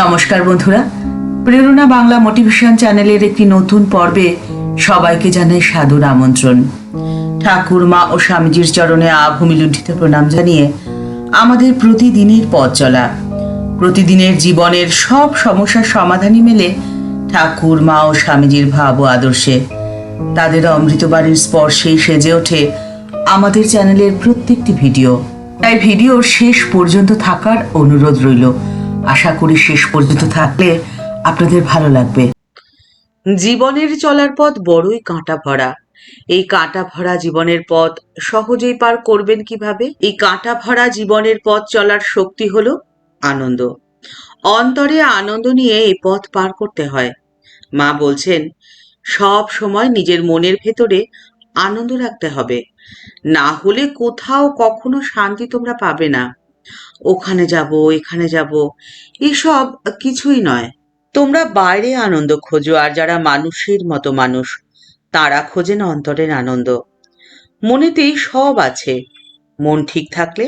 নমস্কার বন্ধুরা, প্রেরণা বাংলা মোটিভেশন চ্যানেলের একটি নতুন পর্বে সবাইকে জানাই সাদর আমন্ত্রণ। ঠাকুর মা ও স্বামীজির চরণে আভূমি লুণ্ঠিত প্রণাম জানিয়ে আমাদের প্রতিদিনের পথ চলা, প্রতিদিনের জীবনের সব সমস্যার সমাধানই মেলে ঠাকুর মা ও স্বামীজির ভাব ও আদর্শে। তাদের অমৃতবাণীর স্পর্শেই সেজে ওঠে আমাদের চ্যানেলের প্রত্যেকটি ভিডিও। তাই ভিডিওর শেষ পর্যন্ত থাকার অনুরোধ রইল। আশা করি শেষ পর্যন্ত থাকলে আপনাদের ভালো লাগবে। জীবনের চলার পথ বড়ই কাঁটা ভরা। এই কাঁটা ভরা জীবনের পথ সহজেই পার করবেন কিভাবে? এই কাঁটা ভরা জীবনের পথ চলার শক্তি হলো আনন্দ। অন্তরে আনন্দ নিয়ে এই পথ পার করতে হয়। মা বলছেন, সব সময় নিজের মনের ভেতরে আনন্দ রাখতে হবে, না হলে কোথাও কখনো শান্তি তোমরা পাবে না। ওখানে যাব, এখানে যাব, এসব কিছুই নয়। তোমরা বাইরে আনন্দ খোঁজো, আর যারা মানুষের মতো মানুষ তারা খোঁজেন অন্তরের আনন্দ। মনেতেই সব আছে। মন ঠিক থাকলে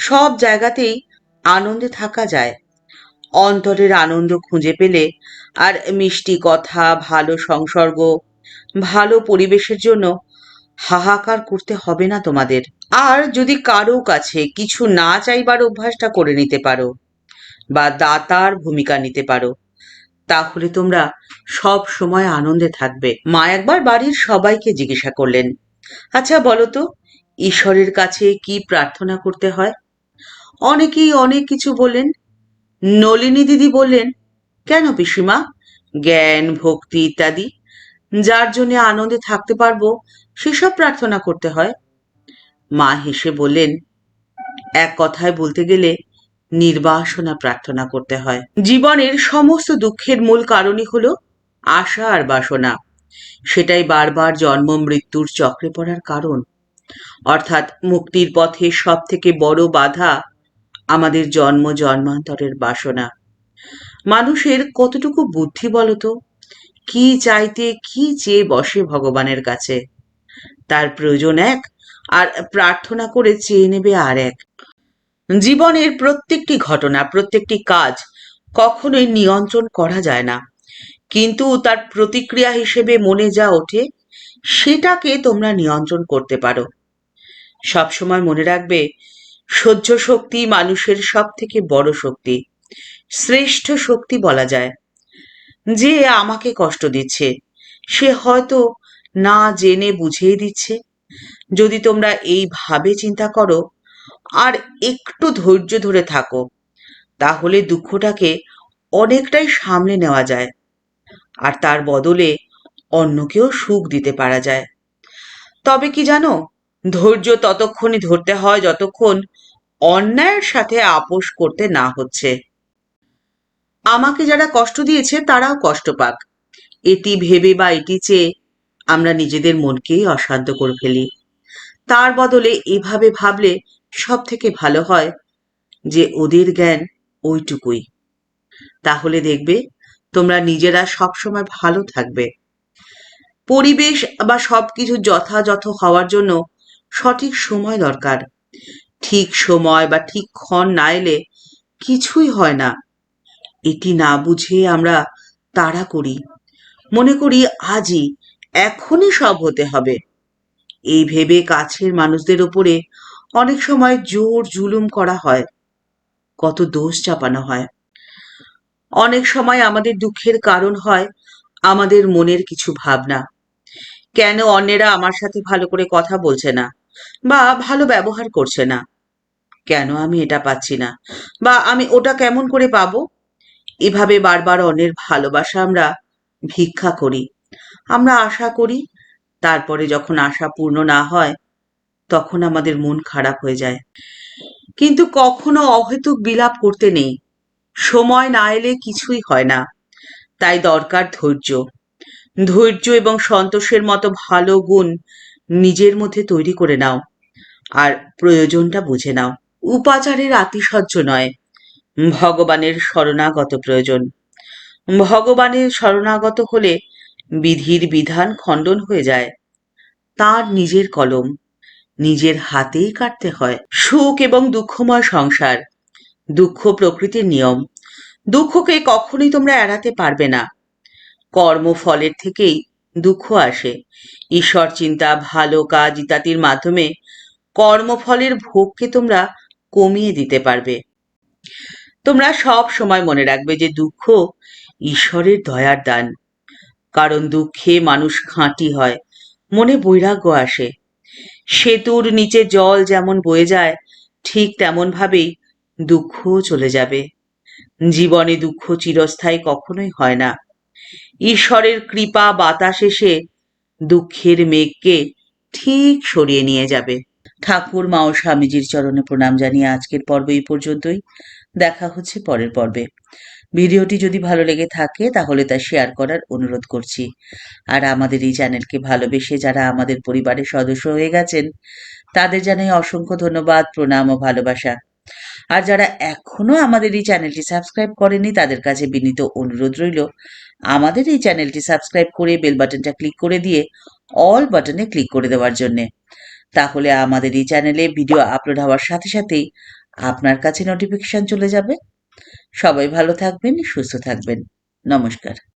সব জায়গাতেই আনন্দে থাকা যায়। অন্তরের আনন্দ খুঁজে পেলে আর মিষ্টি কথা, ভালো সংসর্গ, ভালো পরিবেশের জন্য হাহাকার করতে হবে না তোমাদের। আর যদি কারো কাছে কিছু না চাইবার অভ্যাসটা করে নিতে পারো বা দাতার ভূমিকা নিতে পারো, তাহলে তোমরা সব সময় আনন্দে থাকবে। মা একবার বাড়ির সবাইকে জিজ্ঞাসা করলেন, আচ্ছা বলো তো, ঈশ্বরের কাছে কি প্রার্থনা করতে হয়? অনেকেই অনেক কিছু বললেন। নলিনী দিদি বললেন, কেন পিসিমা? জ্ঞান, ভক্তি ইত্যাদি। যার জন্য আনন্দে থাকতে পারবো সেসব প্রার্থনা করতে হয়। মা হেসে বললেন, এক কথায় বলতে গেলে নির্বাসনা প্রার্থনা করতে হয়। জীবনের সমস্ত দুঃখের মূল কারণই হলো আশা আর বাসনা। সেটাই বারবার জন্ম মৃত্যুর চক্রে পড়ার কারণ। অর্থাৎ মুক্তির পথে সব থেকে বড় বাধা আমাদের জন্ম জন্মান্তরের বাসনা। মানুষের কতটুকু বুদ্ধি বলতো? কি চাইতে কি চেয়ে বসে ভগবানের কাছে? তার প্রয়োজন এক, আর প্রার্থনা করে চেয়ে নেবে আর এক। জীবনের প্রত্যেকটি ঘটনা, প্রত্যেকটি কাজ কখনোই নিয়ন্ত্রণ করা যায় না, কিন্তু তার প্রতিক্রিয়া হিসেবে মনে যা ওঠে সেটাকে তোমরা নিয়ন্ত্রণ করতে পারো। সবসময় মনে রাখবে, সহ্য শক্তি মানুষের সব থেকে বড় শক্তি, শ্রেষ্ঠ শক্তি বলা যায়। যে আমাকে কষ্ট দিচ্ছে সে হয়তো না জেনে বুঝেই দিচ্ছে। যদি তোমরা এইভাবে চিন্তা করো আর একটু ধৈর্য ধরে থাকো, তাহলে দুঃখটাকে অনেকটাই সামলে নেওয়া যায়, আর তার বদলে অন্যকেও সুখ দিতে পারা যায়। তবে কি জানো, ধৈর্য ততক্ষণই ধরতে হয় যতক্ষণ অন্যায়ের সাথে আপোষ করতে না হচ্ছে। আমাকে যারা কষ্ট দিয়েছে তারাও কষ্ট পাক, এটি ভেবে বা এটি চেয়ে আমরা নিজেদের মনকেই অশান্ত করে ফেলি। তার বদলে এভাবে ভাবলে সব থেকে ভালো হয় যে ওদের জ্ঞান ওইটুকুই। তাহলে দেখবে তোমরা নিজেরা সবসময় ভালো থাকবে। পরিবেশ বা সবকিছু যথাযথ হওয়ার জন্য সঠিক সময় দরকার। ঠিক সময় বা ঠিক ক্ষণ না এলে কিছুই হয় না। এটি না বুঝে আমরা তাড়া করি, মনে করি আজই এখনই সব হতে হবে। এই ভেবে কাছের মানুষদের ওপরে অনেক সময় জোর জুলুম করা হয়, কত দোষ চাপানো হয়। অনেক সময় আমাদের দুঃখের কারণ হয় আমাদের মনের কিছু ভাবনা। কেন অন্যেরা আমার সাথে ভালো করে কথা বলছে না বা ভালো ব্যবহার করছে না? কেন আমি এটা পাচ্ছি না বা আমি ওটা কেমন করে পাবো? এভাবে বারবার অন্যের ভালোবাসা আমরা ভিক্ষা করি, আমরা আশা করি। তারপরে যখন আশা পূর্ণ না হয় তখন আমাদের মন খারাপ হয়ে যায়। কিন্তু কখনো অহেতুক বিলাপ করতে নেই। সময় না এলে কিছুই হয় না। তাই দরকার ধৈর্য। ধৈর্য এবং সন্তোষের মতো ভালো গুণ নিজের মধ্যে তৈরি করে নাও, আর প্রয়োজনটা বুঝে নাও। উপাচারের আতিশয্য নয়, ভগবানের শরণাগত প্রয়োজন। ভগবানের শরণাগত হলে বিধির বিধান খণ্ডন হয়ে যায়। তার নিজের কলম নিজের হাতেই কাটতে হয়। সুখ এবং দুঃখময় সংসার, দুঃখ প্রকৃতির নিয়ম। দুঃখকে কখনোই তোমরা এড়াতে পারবে না। কর্মফলের থেকেই দুঃখ আসে। ঈশ্বর চিন্তা, ভালো কাজ ইত্যাদির মাধ্যমে কর্মফলের ভোগকে তোমরা কমিয়ে দিতে পারবে। তোমরা সব সময় মনে রাখবে যে দুঃখ ঈশ্বরের দয়ার দান। কারণ দুঃখে মানুষ খাঁটি হয়, মনে বৈরাগ্য আসে। সেতুর নিচে জল যেমন বয়ে যায়, ঠিক তেমন ভাবেই দুঃখও চলে যাবে। জীবনে দুঃখ চিরস্থায়ী কখনোই হয় না। ঈশ্বরের কৃপা বাতাস এসে দুঃখের মেঘকে ঠিক সরিয়ে নিয়ে যাবে। ঠাকুর মা ও স্বামীজির চরণে প্রণাম জানিয়ে আজকের পর্ব এই পর্যন্তই। দেখা হচ্ছে পরের পর্বে। ভিডিওটি যদি ভালো লেগে থাকে তাহলে তা শেয়ার করার অনুরোধ করছি। আর আমাদের এই চ্যানেলকে ভালোবেসে যারা আমাদের পরিবারের সদস্য হয়ে গেছেন তাদের জানাই অসংখ্য ধন্যবাদ, প্রণাম ও ভালোবাসা। আর যারা এখনো আমাদের এই চ্যানেলটি সাবস্ক্রাইব করেনি তাদের কাছে বিনীত অনুরোধ রইল আমাদের এই চ্যানেলটি সাবস্ক্রাইব করে বেল বাটনটা ক্লিক করে দিয়ে অল বাটনে ক্লিক করে দেওয়ার জন্যে। তাহলে আমাদের এই চ্যানেলে ভিডিও আপলোড হওয়ার সাথে সাথেই আপনার কাছে নোটিফিকেশন চলে যাবে। সবাই ভালো থাকবেন, সুস্থ থাকবেন। নমস্কার।